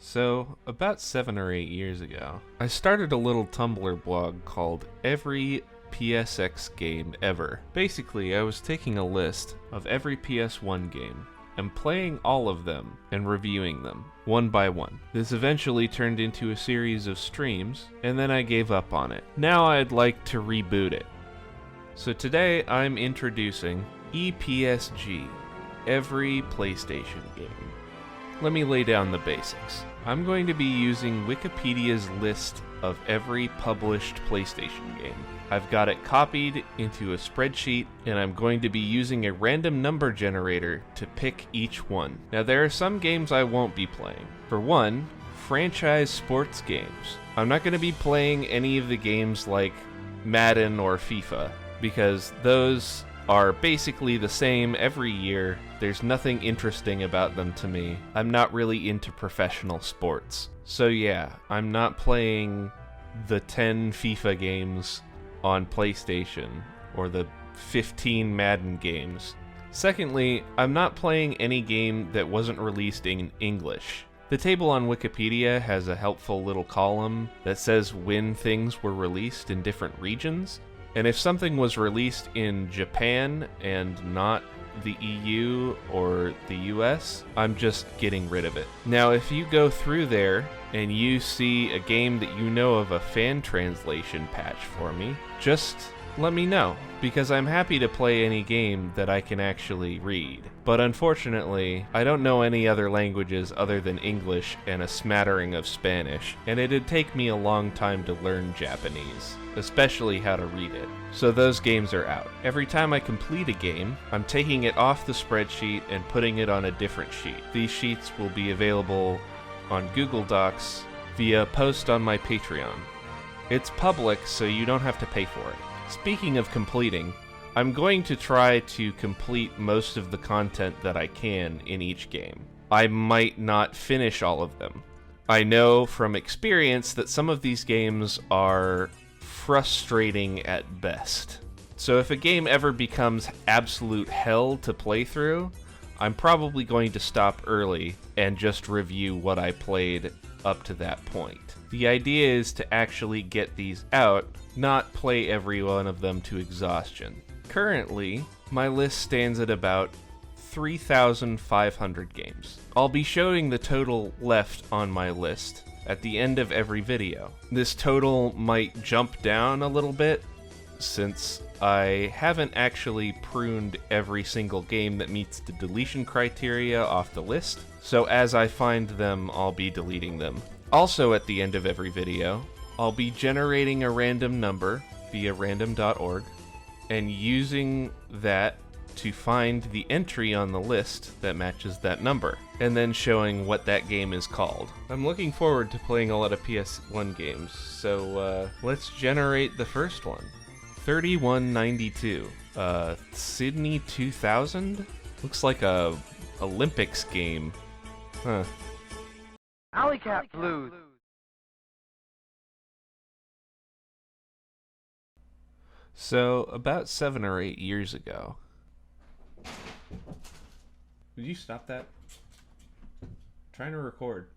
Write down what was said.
So, about 7 or 8 years ago, I started a little Tumblr blog called Every PSX Game Ever. Basically, I was taking a list of every PS1 game and playing all of them and reviewing them, one by one. This eventually turned into a series of streams, and then I gave up on it. Now I'd like to reboot it. So today I'm introducing EPSG, Every PlayStation Game. Let me lay down the basics. I'm going to be using Wikipedia's list of every published PlayStation game. I've got it copied into a spreadsheet, and I'm going to be using a random number generator to pick each one. Now, there are some games I won't be playing. For one, franchise sports games. I'm not going to be playing any of the games like Madden or FIFA, because those are basically the same every year. There's nothing interesting about them to me. I'm not really into professional sports. So yeah, I'm not playing the 10 FIFA games on PlayStation or the 15 Madden games. Secondly, I'm not playing any game that wasn't released in English. The table on Wikipedia has a helpful little column that says when things were released in different regions. And if something was released in Japan and not the EU or the US, I'm just getting rid of it. Now, if you go through there and you see a game that you know of a fan translation patch for me, just let me know, because I'm happy to play any game that I can actually read. But unfortunately, I don't know any other languages other than English and a smattering of Spanish, and it'd take me a long time to learn Japanese, especially how to read it. So those games are out. Every time I complete a game, I'm taking it off the spreadsheet and putting it on a different sheet. These sheets will be available on Google Docs via post on my Patreon. It's public, so you don't have to pay for it. Speaking of completing, I'm going to try to complete most of the content that I can in each game. I might not finish all of them. I know from experience that some of these games are frustrating at best. So if a game ever becomes absolute hell to play through, I'm probably going to stop early and just review what I played up to that point. The idea is to actually get these out, not play every one of them to exhaustion. Currently, my list stands at about 3,500 games. I'll be showing the total left on my list at the end of every video. This total might jump down a little bit, since I haven't actually pruned every single game that meets the deletion criteria off the list, so as I find them, I'll be deleting them. Also, at the end of every video, I'll be generating a random number via random.org and using that to find the entry on the list that matches that number, and then showing what that game is called. I'm looking forward to playing a lot of PS1 games, so let's generate the first one. 3192. Sydney 2000? Looks like a Olympics game. Huh. Alley Cat Blues. So, about 7 or 8 years ago... Would you stop that? I'm trying to record.